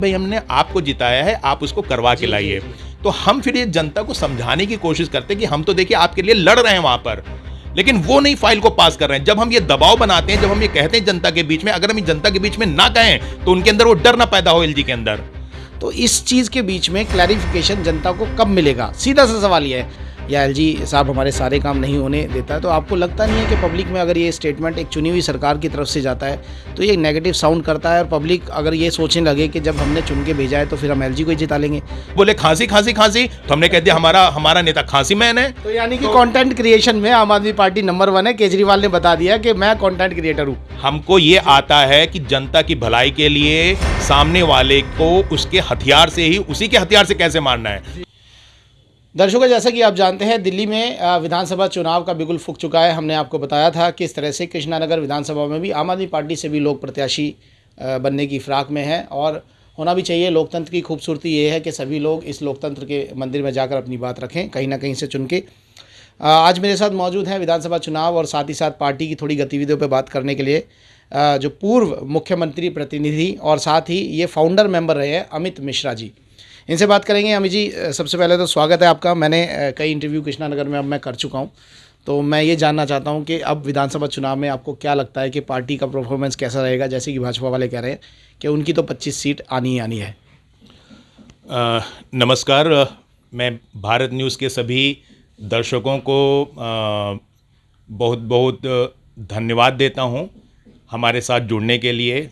भाई हमने आपको जिताया है, आप उसको करवा के लाइए। तो हम फिर ये जनता को समझाने की कोशिश करते हैं कि हम तो देखिए आपके लिए लड़ रहे हैं वहां पर, लेकिन वो नहीं फाइल को पास कर रहे हैं। जब हम ये दबाव बनाते हैं, जब हम ये कहते हैं जनता के बीच में, अगर हम जनता के बीच में ना कहें तो उनके अंदर वो डर ना पैदा हो एलजी के अंदर। तो इस चीज़ के बीच में क्लैरिफिकेशन जनता को कब मिलेगा? सीधा सा सवाल ये है, या एलजी साहब हमारे सारे काम नहीं होने देता है, तो आपको लगता नहीं है कि पब्लिक में अगर ये स्टेटमेंट एक चुनी हुई सरकार की तरफ से जाता है तो ये नेगेटिव साउंड करता है, और पब्लिक अगर ये सोचने लगे कि जब हमने चुन के भेजा है तो फिर हम एलजी को ही जिता लेंगे? बोले खांसी खांसी खांसी, तो हमने कह दिया हमारा नेता खांसी मैन है। तो यानी कि कंटेंट क्रिएशन में आम आदमी पार्टी नंबर 1 है। केजरीवाल ने बता दिया कि मैं कंटेंट क्रिएटर हूँ। हमको ये आता है कि जनता की भलाई के लिए सामने वाले को उसके हथियार से ही, उसी के हथियार से कैसे मारना है। दर्शकों, जैसा कि आप जानते हैं, दिल्ली में विधानसभा चुनाव का बिगुल फूंक चुका है। हमने आपको बताया था कि इस तरह से कृष्णानगर विधानसभा में भी आम आदमी पार्टी से भी लोग प्रत्याशी बनने की फिराक में हैं, और होना भी चाहिए। लोकतंत्र की खूबसूरती ये है कि सभी लोग इस लोकतंत्र के मंदिर में जाकर अपनी बात रखें, कहीं ना कहीं से चुन के। आज मेरे साथ मौजूद हैं विधानसभा चुनाव और साथ ही साथ पार्टी की थोड़ी गतिविधियों पर बात करने के लिए जो पूर्व मुख्यमंत्री प्रतिनिधि और साथ ही ये फाउंडर मेंबर रहे हैं अमित मिश्रा जी। इनसे बात करेंगे। अमित जी, सबसे पहले तो स्वागत है आपका। मैंने कई इंटरव्यू कृष्णानगर में अब मैं कर चुका हूं, तो मैं ये जानना चाहता हूं कि अब विधानसभा चुनाव में आपको क्या लगता है कि पार्टी का परफॉर्मेंस कैसा रहेगा? जैसे कि भाजपा वाले कह रहे हैं कि उनकी तो 25 सीट आनी ही आनी है। नमस्कार, मैं भारत न्यूज़ के सभी दर्शकों को बहुत बहुत धन्यवाद देता हूं हमारे साथ जुड़ने के लिए,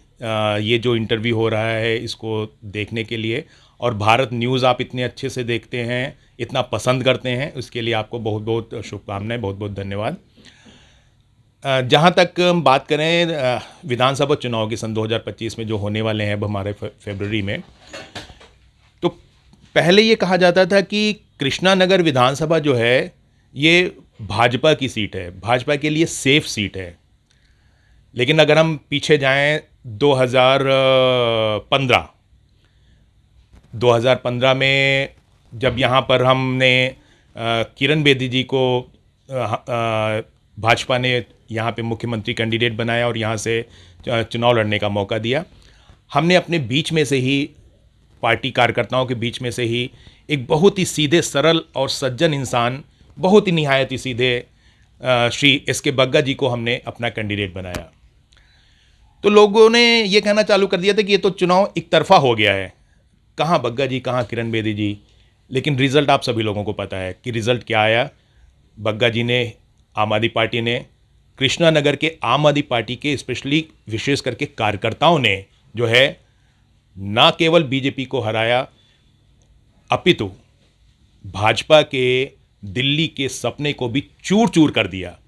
ये जो इंटरव्यू हो रहा है इसको देखने के लिए। और भारत न्यूज़ आप इतने अच्छे से देखते हैं, इतना पसंद करते हैं, उसके लिए आपको बहुत बहुत शुभकामनाएं, बहुत बहुत धन्यवाद। जहाँ तक हम बात करें विधानसभा चुनाव की सन 2025 में जो होने वाले हैं अब हमारे फरवरी में, तो पहले ये कहा जाता था कि कृष्णानगर विधानसभा जो है ये भाजपा की सीट है, भाजपा के लिए सेफ सीट है। लेकिन अगर हम पीछे जाएं 2015 में जब यहाँ पर हमने किरण बेदी जी को भाजपा ने यहाँ पे मुख्यमंत्री कैंडिडेट बनाया और यहाँ से चुनाव लड़ने का मौका दिया, हमने अपने बीच में से ही, पार्टी कार्यकर्ताओं के बीच में से ही एक बहुत ही सीधे सरल और सज्जन इंसान, बहुत ही निहायत ही सीधे श्री एस.के. बग्गा जी को हमने अपना कैंडिडेट बनाया। तो लोगों ने ये कहना चालू कर दिया था कि ये तो चुनाव एक तरफा हो गया है, कहाँ बग्गा जी, कहाँ किरण बेदी जी। लेकिन रिज़ल्ट आप सभी लोगों को पता है कि रिज़ल्ट क्या आया। बग्गा जी ने, आम आदमी पार्टी ने, कृष्णानगर के आम आदमी पार्टी के स्पेशली विशेष करके कार्यकर्ताओं ने जो है ना केवल बीजेपी को हराया, अपितु भाजपा के दिल्ली के सपने को भी चूर चूर कर दिया।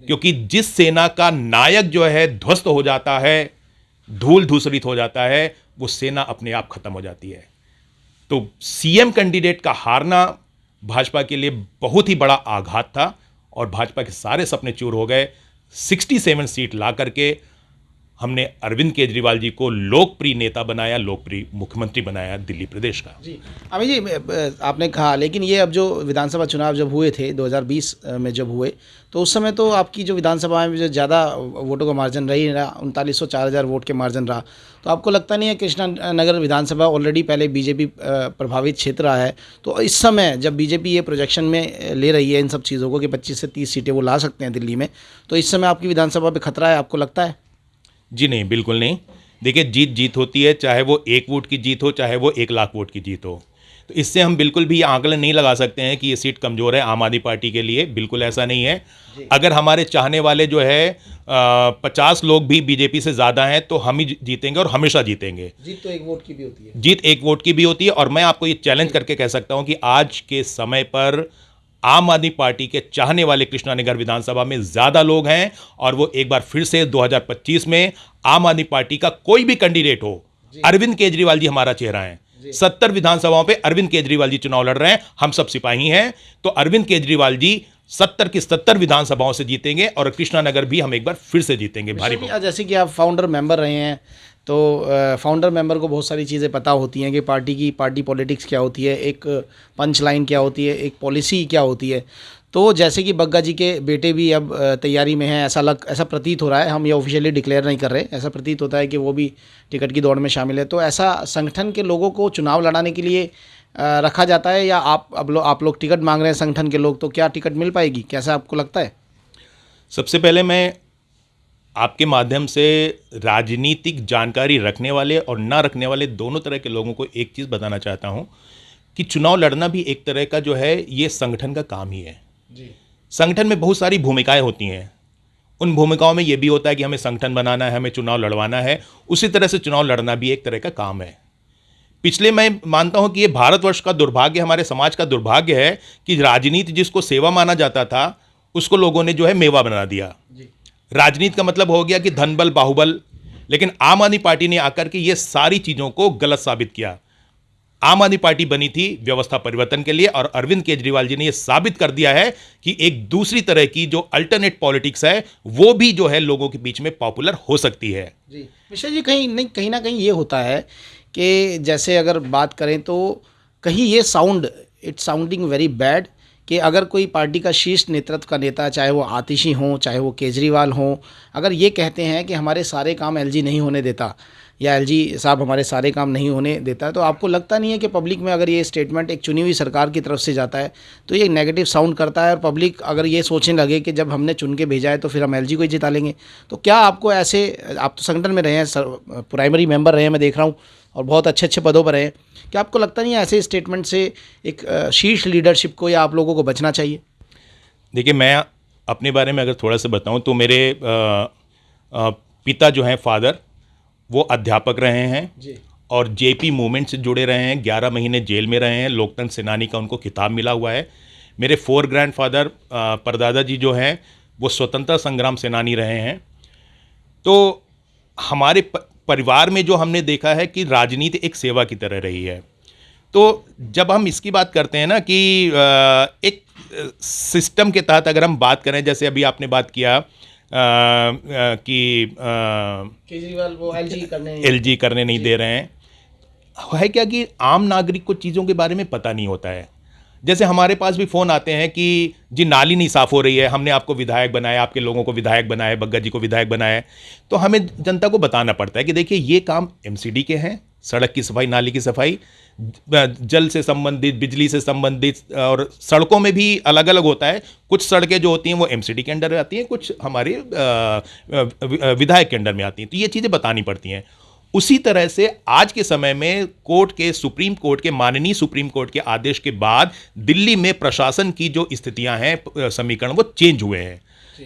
क्योंकि जिस सेना का नायक जो है ध्वस्त हो जाता है, धूल धूसरित हो जाता है, वो सेना अपने आप खत्म हो जाती है। तो सीएम कैंडिडेट का हारना भाजपा के लिए बहुत ही बड़ा आघात था और भाजपा के सारे सपने चूर हो गए। 67 सीट ला करके हमने अरविंद केजरीवाल जी को लोकप्रिय नेता बनाया, लोकप्रिय मुख्यमंत्री बनाया दिल्ली प्रदेश का। जी अमित जी, आपने कहा, लेकिन ये अब जो विधानसभा चुनाव जब हुए थे 2020 में जब हुए, तो उस समय तो आपकी जो विधानसभा में जो ज़्यादा वोटों का मार्जिन रही रहा, 3900 4000 वोट के मार्जिन रहा। तो आपको लगता नहीं है कृष्णानगर विधानसभा ऑलरेडी पहले बीजेपी प्रभावित क्षेत्र रहा है, तो इस समय जब बीजेपी ये प्रोजेक्शन में ले रही है इन सब चीज़ों को कि 25 से 30 सीटें वो ला सकते हैं दिल्ली में, तो इस समय आपकी विधानसभा पर खतरा है, आपको लगता है? जी नहीं, बिल्कुल नहीं। देखिए, जीत होती है, चाहे वो 1 वोट की जीत हो, चाहे वो 1 लाख वोट की जीत हो। तो इससे हम बिल्कुल भी आंकलन नहीं लगा सकते हैं कि ये सीट कमज़ोर है आम आदमी पार्टी के लिए। बिल्कुल ऐसा नहीं है। अगर हमारे चाहने वाले जो है 50 लोग भी बीजेपी से ज़्यादा हैं तो हम ही जीतेंगे और हमेशा जीतेंगे। जीत तो 1 वोट की भी होती है। जीत 1 वोट की भी होती है। और मैं आपको ये चैलेंज करके कह सकता हूँ कि आज के समय पर आम आदमी पार्टी के चाहने वाले कृष्णानगर विधानसभा में ज़्यादा लोग हैं, और वो एक बार फिर से 2025 में आम आदमी पार्टी का कोई भी कैंडिडेट हो, अरविंद केजरीवाल जी हमारा चेहरा है। 70 विधानसभाओं पे अरविंद केजरीवाल जी चुनाव लड़ रहे हैं, हम सब सिपाही हैं। तो अरविंद केजरीवाल जी 70 की 70 विधानसभाओं से जीतेंगे और कृष्णानगर भी हम एक बार फिर से जीतेंगे भारी। जैसे कि आप फाउंडर मेंबर रहे हैं, तो फाउंडर मेंबर को बहुत सारी चीज़ें पता होती हैं कि पार्टी पॉलिटिक्स क्या होती है, एक पंच लाइन क्या होती है, एक पॉलिसी क्या होती है। तो जैसे कि बग्गा जी के बेटे भी अब तैयारी में हैं, ऐसा प्रतीत हो रहा है, हम ये ऑफिशियली डिक्लेयर नहीं कर रहे, ऐसा प्रतीत होता है कि वो भी टिकट की दौड़ में शामिल है। तो ऐसा संगठन के लोगों को चुनाव लड़ाने के लिए रखा जाता है, या आप लोग टिकट मांग रहे हैं संगठन के लोग, तो क्या टिकट मिल पाएगी, कैसा आपको लगता है? सबसे पहले मैं आपके माध्यम से राजनीतिक जानकारी रखने वाले और ना रखने वाले दोनों तरह के लोगों को एक चीज़ बताना चाहता हूं कि चुनाव लड़ना भी एक तरह का जो है ये संगठन का काम ही है। जी। संगठन में बहुत सारी भूमिकाएं होती हैं। उन भूमिकाओं में ये भी होता है कि हमें संगठन बनाना है, हमें चुनाव लड़वाना है, उसी तरह से चुनाव लड़ना भी एक तरह का काम है। पिछले मैं मानता हूं कि ये भारतवर्ष का दुर्भाग्य, हमारे समाज का दुर्भाग्य है कि राजनीति जिसको सेवा माना जाता था उसको लोगों ने जो है मेवा बना दिया। राजनीति का मतलब हो गया कि धन बल बाहुबल, लेकिन आम आदमी पार्टी ने आकर के ये सारी चीज़ों को गलत साबित किया। आम आदमी पार्टी बनी थी व्यवस्था परिवर्तन के लिए, और अरविंद केजरीवाल जी ने यह साबित कर दिया है कि एक दूसरी तरह की जो अल्टरनेट पॉलिटिक्स है वो भी जो है लोगों के बीच में पॉपुलर हो सकती है। जी मिश्रा जी, कहीं ना कहीं ये होता है कि जैसे अगर बात करें तो कहीं ये इट्स साउंडिंग वेरी बैड कि अगर कोई पार्टी का शीर्ष नेतृत्व का नेता, चाहे वो आतिशी हो चाहे वो केजरीवाल हो, अगर ये कहते हैं कि हमारे सारे काम एलजी नहीं होने देता, या एलजी साहब हमारे सारे काम नहीं होने देता, तो आपको लगता नहीं है कि पब्लिक में अगर ये स्टेटमेंट एक चुनी हुई सरकार की तरफ से जाता है तो ये नेगेटिव साउंड करता है, और पब्लिक अगर ये सोचने लगे कि जब हमने चुन के भेजा है तो फिर हम एलजी को ही जिता लेंगे? तो क्या आपको ऐसे, आप तो संगठन में रहे हैं, प्राइमरी मेंबर रहे हैं, मैं देख रहा हूँ, और बहुत अच्छे अच्छे पदों पर रहे हैं, क्या आपको लगता नहीं है ऐसे स्टेटमेंट से एक शीर्ष लीडरशिप को या आप लोगों को बचना चाहिए? देखिए, मैं अपने बारे में अगर थोड़ा सा बताऊं तो मेरे पिता जो हैं, फादर, वो अध्यापक रहे हैं जी। और जेपी मूवमेंट से जुड़े रहे हैं, 11 महीने जेल में रहे हैं, लोकतंत्र सेनानी का उनको खिताब मिला हुआ है। मेरे 4 ग्रैंडफादर, परदादा जी जो हैं वो स्वतंत्रता संग्राम सेनानी रहे हैं। तो हमारे परिवार में जो हमने देखा है कि राजनीति एक सेवा की तरह रही है। तो जब हम इसकी बात करते हैं ना कि एक सिस्टम के तहत अगर हम बात करें, जैसे अभी आपने बात किया कि केजरीवाल वो एलजी करने नहीं दे रहे हैं, है क्या कि आम नागरिक को चीज़ों के बारे में पता नहीं होता है। जैसे हमारे पास भी फ़ोन आते हैं कि जी नाली नहीं साफ़ हो रही है, हमने आपको विधायक बनाया, आपके लोगों को विधायक बनाया, बग्गा जी को विधायक बनाया, तो हमें जनता को बताना पड़ता है कि देखिए ये काम एमसीडी के हैं, सड़क की सफाई, नाली की सफाई, जल से संबंधित, बिजली से संबंधित, और सड़कों में भी अलग अलग होता है। कुछ सड़कें जो होती हैं वो एमसीडी के अंडर में आती हैं, कुछ हमारे विधायक के अंडर में आती हैं, तो ये चीज़ें बतानी पड़ती हैं। उसी तरह से आज के समय में सुप्रीम कोर्ट के माननीय सुप्रीम कोर्ट के आदेश के बाद दिल्ली में प्रशासन की जो स्थितियां हैं, समीकरण, वो चेंज हुए हैं।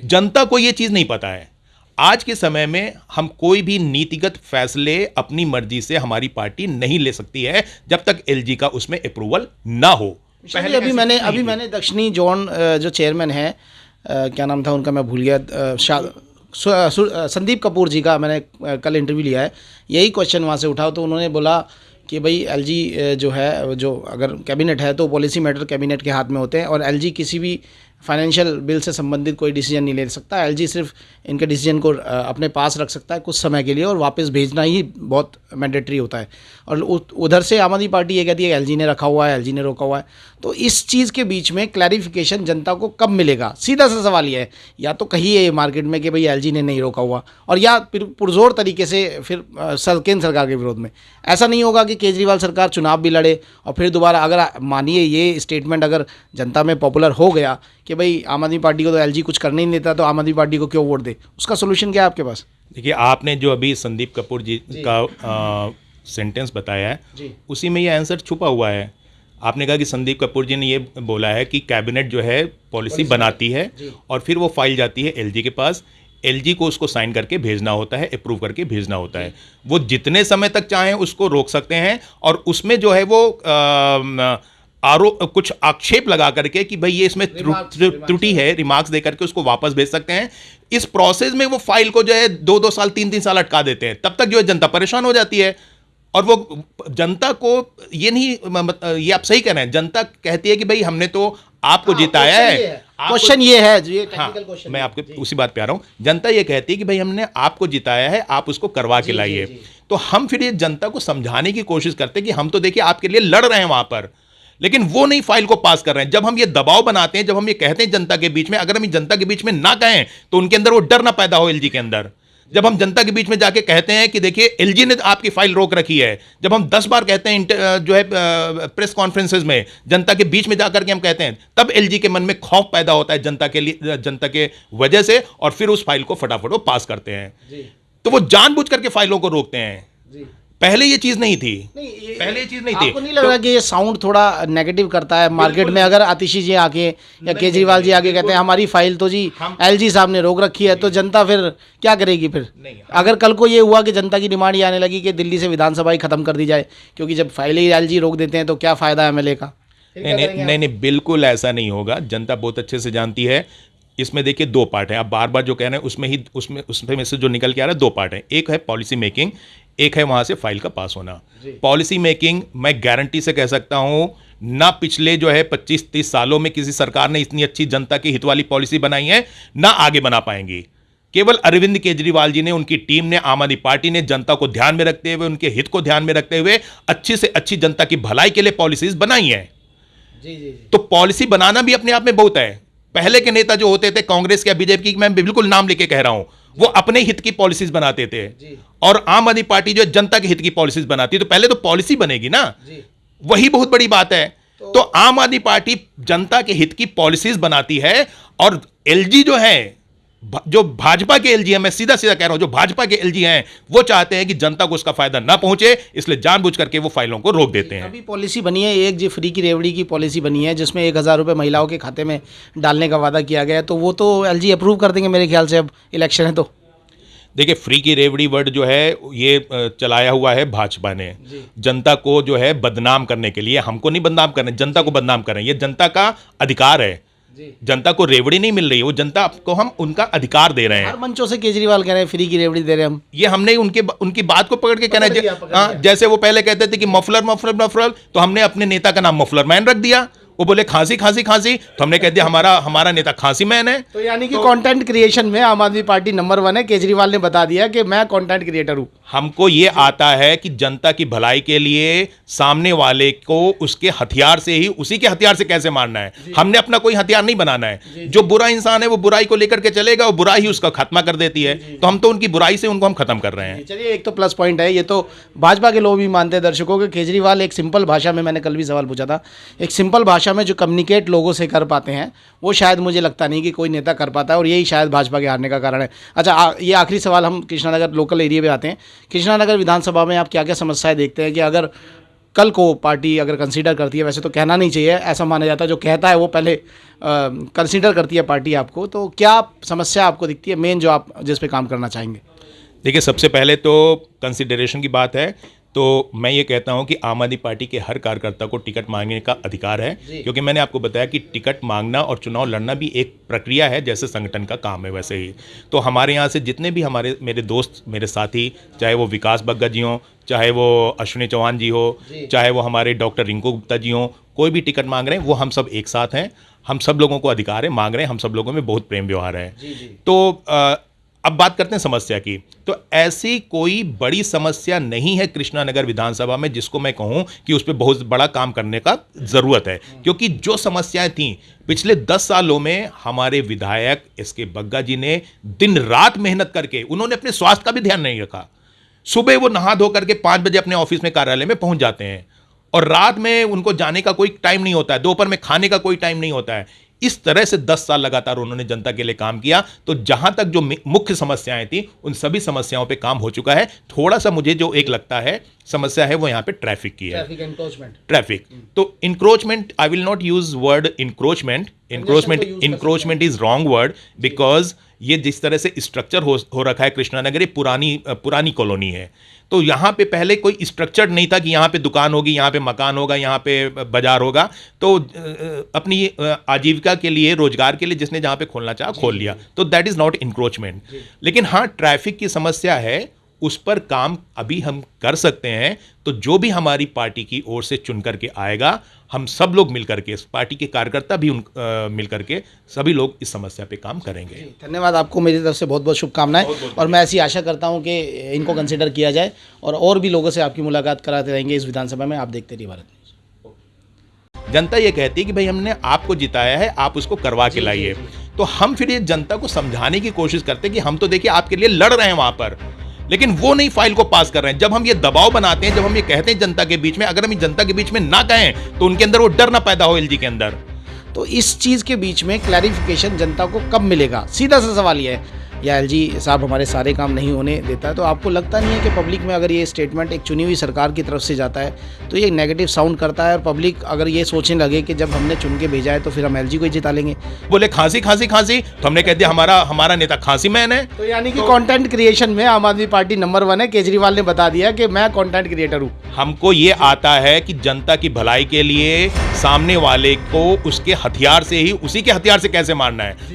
जनता को ये चीज़ नहीं पता है। आज के समय में हम कोई भी नीतिगत फैसले अपनी मर्जी से हमारी पार्टी नहीं ले सकती है जब तक एलजी का उसमें अप्रूवल ना हो। पहले अभी मैंने दक्षिणी जोन जो चेयरमैन है, क्या नाम था उनका, मैं भूल गया, संदीप कपूर जी का मैंने कल इंटरव्यू लिया है, यही क्वेश्चन वहाँ से उठाओ, तो उन्होंने बोला कि भाई एलजी जो है, जो अगर कैबिनेट है तो पॉलिसी मैटर कैबिनेट के हाथ में होते हैं, और एलजी किसी भी फाइनेंशियल बिल से संबंधित कोई डिसीजन नहीं ले सकता। एलजी सिर्फ इनके डिसीजन को अपने पास रख सकता है कुछ समय के लिए, और वापस भेजना ही बहुत मैंडेटरी होता है। और उधर से आम आदमी पार्टी ये कहती है एलजी ने रखा हुआ है, एलजी ने रोका हुआ है। तो इस चीज़ के बीच में क्लैरिफिकेशन जनता को कब मिलेगा? सीधा सा सवाल ये है, या तो कहिए मार्केट में कि भाई एलजी ने नहीं रोका हुआ, और या फिर पुरजोर तरीके से फिर केंद्र सरकार के विरोध में। ऐसा नहीं होगा कि केजरीवाल सरकार चुनाव भी लड़े और फिर दोबारा, अगर मानिए ये स्टेटमेंट अगर जनता में पॉपुलर हो गया कि भाई आम आदमी पार्टी को तो एलजी कुछ करने ही नहीं देता, तो आम आदमी पार्टी को क्यों वोट दे? उसका सोल्यूशन क्या है आपके पास? देखिए, आपने जो अभी संदीप कपूर जी का सेंटेंस बताया है, उसी में ये आंसर छुपा हुआ है। आपने कहा कि संदीप कपूर जी ने ये बोला है कि कैबिनेट जो है पॉलिसी बनाती है और फिर वो फाइल जाती है एलजी के पास, एलजी को उसको साइन करके भेजना होता है, अप्रूव करके भेजना होता है। वो जितने समय तक चाहें उसको रोक सकते हैं, और उसमें जो है वो कुछ आक्षेप लगा करके कि भाई ये इसमें त्रुटि है, रिमार्क्स दे करके उसको वापस भेज सकते हैं। इस प्रोसेस में वो फाइल को जो है 2-2 साल, 3-3 साल अटका देते हैं। तब तक जो है जनता परेशान हो जाती है, और वो जनता को ये नहीं, ये आप सही कह रहे हैं, जनता कहती है कि भाई हमने तो आपको जिताया है। क्वेश्चन ये है, ये हाँ, टेक्निकल क्वेश्चन मैं आपके उसी बात पे आ रहा हूं। जनता ये कहती है कि भाई हमने आपको जिताया है, आप उसको करवा के लाइए। तो हम फिर ये जनता को समझाने की कोशिश करते हैं कि हम तो देखिए आपके लिए लड़ रहे हैं वहां पर, लेकिन वो नहीं फाइल को पास कर रहे हैं। जब हम ये दबाव बनाते हैं, जब हम ये कहते हैं जनता के बीच में, अगर हम जनता के बीच में ना कहें तो उनके अंदर वो डर ना पैदा हो एलजी के अंदर। जब हम जनता के बीच में जाके कहते हैं कि देखिए एलजी ने आपकी फाइल रोक रखी है, जब हम 10 बार कहते हैं जो है प्रेस कॉन्फ्रेंसेज में, जनता के बीच में जाकर के हम कहते हैं, तब एलजी के मन में खौफ पैदा होता है जनता के लिए, जनता के वजह से, और फिर उस फाइल को फटाफट वो पास करते हैं। तो वो जानबूझ करके फाइलों को रोकते हैं। पहले ये चीज नहीं थी, पहले ये चीज नहीं थी। आपको नहीं लग रहा कि ये साउंड थोड़ा नेगेटिव करता है मार्केट में? अगर आतिशी जी आके या केजरीवाल जी आके कहते हैं हमारी फाइल तो जी एलजी साहब ने रोक रखी है, तो जनता फिर क्या करेगी? फिर अगर कल को ये हुआ कि जनता की डिमांड ये आने लगी कि दिल्ली से विधानसभा ही खत्म कर दी जाए, क्योंकि जब फाइल ही एलजी रोक देते हैं तो क्या फायदा एमएलए का? नहीं, बिल्कुल ऐसा नहीं होगा। जनता बहुत अच्छे से जानती है। इसमें देखिए दो पार्ट है, आप बार बार जो कह रहे हैं उसमें में से जो निकल के आ रहा है दो पार्ट है। एक है पॉलिसी मेकिंग, एक है वहां से फाइल का पास होना। पॉलिसी मेकिंग मैं गारंटी से कह सकता हूं, ना पिछले जो है 25-30 सालों में किसी सरकार ने इतनी अच्छी जनता की हित वाली पॉलिसी बनाई है, ना आगे बना पाएंगी। केवल अरविंद केजरीवाल जी ने, उनकी टीम ने, आम आदमी पार्टी ने जनता को ध्यान में रखते हुए, उनके हित को ध्यान में रखते हुए अच्छी से अच्छी जनता की भलाई के लिए पॉलिसीज बनाई है। तो पॉलिसी बनाना भी अपने आप में बहुत है। पहले के नेता जो होते थे कांग्रेस या बीजेपी की, मैं बिल्कुल नाम लेके कह रहा हूं, वो अपने हित की पॉलिसीज बनाते थे, और आम आदमी पार्टी जो जनता के हित की पॉलिसीज बनाती। तो पहले तो पॉलिसी बनेगी ना, वही बहुत बड़ी बात है। तो आम आदमी पार्टी जनता के हित की पॉलिसीज बनाती है, और एलजी जो है, जो भाजपा के एलजी हैं, मैं सीधा सीधा कह रहा हूं, जो भाजपा के एलजी हैं, वो चाहते हैं कि जनता को उसका फायदा ना पहुंचे, इसलिए जानबूझ करके वो फाइलों को रोक देते हैं। अभी पॉलिसी बनी है एक, जी फ्री की रेवड़ी की पॉलिसी बनी है, जिसमें 1000 रुपये महिलाओं के खाते में डालने का वादा किया गया है, तो वो तो एलजी अप्रूव कर देंगे मेरे ख्याल से, अब इलेक्शन है तो। देखिए, फ्री की रेवड़ी वर्ड जो है ये चलाया हुआ है भाजपा ने, जनता को जो है बदनाम करने के लिए। हमको नहीं बदनाम करना, जनता को बदनाम कर रहे हैं। ये जनता का अधिकार है। जनता को रेवड़ी नहीं मिल रही है, वो जनता को हम उनका अधिकार दे रहे हैं। हर मंचों से केजरीवाल कह रहे हैं फ्री की रेवड़ी दे रहे हैं हम। ये हमने उनकी बात को पकड़ के कहना है। जैसे वो पहले कहते थे कि मफलर मफलर मफलर, तो हमने अपने नेता का नाम मफलर मैन रख दिया। वो बोले खांसी खांसी खांसी, तो हमने कह दिया हमारा नेता खांसी मैन है। तो यानी कि कंटेंट क्रिएशन में आम आदमी पार्टी नंबर 1 है। केजरीवाल ने बता दिया कि मैं कंटेंट क्रिएटर हूं। हमको ये आता है कि जनता की भलाई के लिए सामने वाले को उसके हथियार से ही, उसी के हथियार से कैसे मारना है। हमने अपना कोई हथियार नहीं बनाना है। जो बुरा इंसान है वो बुराई को लेकर के चलेगा, वो बुराई ही उसका खात्मा कर देती है। तो हम तो उनकी बुराई से उनको हम खत्म कर रहे हैं। चलिए, एक तो प्लस पॉइंट है, ये तो भाजपा के लोग भी मानते हैं दर्शकों के, केजरीवाल एक सिंपल भाषा में, मैंने कल भी सवाल पूछा था, एक सिंपल भाषा में जो कम्युनिकेट लोगों से कर पाते हैं, वो शायद मुझे लगता नहीं कि कोई नेता कर पाता है, और यही शायद भाजपा के हारने का कारण है। अच्छा, ये आखिरी सवाल, हम कृष्णानगर लोकल एरिया पे आते हैं। कृष्णानगर विधानसभा में आप क्या क्या समस्याएं देखते हैं कि अगर कल को पार्टी अगर कंसीडर करती है, वैसे तो कहना नहीं चाहिए, ऐसा माना जाता है जो कहता है वो पहले कंसीडर करती है पार्टी आपको, तो क्या समस्या आपको दिखती है मेन, जो आप जिस पे काम करना चाहेंगे? देखिए, सबसे पहले तो कंसिडरेशन की बात है, तो मैं ये कहता हूं कि आम आदमी पार्टी के हर कार्यकर्ता को टिकट मांगने का अधिकार है, क्योंकि मैंने आपको बताया कि टिकट मांगना और चुनाव लड़ना भी एक प्रक्रिया है, जैसे संगठन का काम है वैसे ही। तो हमारे यहाँ से जितने भी मेरे दोस्त, मेरे साथी, चाहे वो विकास बग्गा जी हों, चाहे वो अश्विनी चौहान जी हो, चाहे वो हमारे डॉक्टर रिंकू गुप्ता जी हों, कोई भी टिकट मांग रहे हैं, वो हम सब एक साथ हैं। हम सब लोगों को अधिकार है, मांग रहे हैं, हम सब लोगों में बहुत प्रेम व्यवहार है। तो अब बात करते हैं समस्या की। तो ऐसी कोई बड़ी समस्या नहीं है कृष्णानगर विधानसभा में जिसको मैं कहूं कि उस पर बहुत बड़ा काम करने का ज़रूरत है, क्योंकि जो समस्याएं थीं पिछले 10 सालों में, हमारे विधायक एसके बग्गा जी ने दिन रात मेहनत करके, उन्होंने अपने स्वास्थ्य का भी ध्यान नहीं रखा। सुबह वो नहा धो करके 5 बजे अपने ऑफिस में, कार्यालय में पहुंच जाते हैं, और रात में उनको जाने का कोई टाइम नहीं होता है, दोपहर में खाने का कोई टाइम नहीं होता है। इस तरह से 10 साल लगातार उन्होंने जनता के लिए काम किया। तो जहां तक जो मुख्य समस्याएं थी, उन सभी समस्याओं पे काम हो चुका है। थोड़ा सा मुझे जो एक लगता है समस्या है, वो यहाँ पे ट्रैफिक की है। ट्रैफिक तो encroachment, I will not use word encroachment. Encroachment is wrong word, because ये जिस तरह से स्ट्रक्चर हो रखा है कृष्णानगर, ये पुरानी कॉलोनी है। तो यहाँ पे पहले कोई स्ट्रक्चर नहीं था कि यहाँ पे दुकान होगी, यहाँ पे मकान होगा, यहाँ पे बाजार होगा। तो अपनी आजीविका के लिए, रोजगार के लिए जिसने जहाँ पे खोलना चाहा खोल लिया। तो दैट इज नॉट इंक्रोचमेंट। लेकिन हाँ, ट्रैफिक की समस्या है, उस पर काम अभी हम कर सकते हैं। तो जो भी हमारी पार्टी की ओर से चुन करके आएगा, हम सब लोग मिल करके, पार्टी के कार्यकर्ता भी मिल करके सभी लोग इस समस्या पे काम करेंगे। धन्यवाद आपको, मेरी तरफ से बहुत बहुत शुभकामनाएं। और मैं ऐसी आशा करता हूं कि इनको कंसिडर किया जाए और भी लोगों से आपकी मुलाकात कराते रहेंगे इस विधानसभा में। आप देखते रहिए भारत न्यूज़। जनता ये कहती है कि भाई हमने आपको जिताया है, आप उसको करवा के लाइए। तो हम फिर ये जनता को समझाने की कोशिश करते हैं कि हम तो देखिए आपके लिए लड़ रहे हैं वहां पर, लेकिन वो नहीं फाइल को पास कर रहे हैं। जब हम ये दबाव बनाते हैं, जब हम ये कहते हैं जनता के बीच में, अगर हम जनता के बीच में ना कहें तो उनके अंदर वो डर ना पैदा हो एलजी के अंदर। तो इस चीज़ के बीच में क्लैरिफिकेशन जनता को कब मिलेगा? सीधा सा सवाल ये है। या एलजी साहब हमारे सारे काम नहीं होने देता है, तो आपको लगता नहीं है कि पब्लिक में अगर ये स्टेटमेंट एक चुनी हुई सरकार की तरफ से जाता है तो ये नेगेटिव साउंड करता है, और पब्लिक अगर ये सोचने लगे कि जब हमने चुन के भेजा है तो फिर हम एलजी को ही जिता लेंगे? बोले खांसी खांसी खांसी, तो हमने कह दिया हमारा नेता खांसी मैन है। तो यानी कि कंटेंट क्रिएशन में आम आदमी पार्टी नंबर 1 है। केजरीवाल ने बता दिया कि मैं कंटेंट क्रिएटर हूँ। हमको ये आता है कि जनता की भलाई के लिए सामने वाले को उसके हथियार से ही, उसी के हथियार से कैसे मारना है।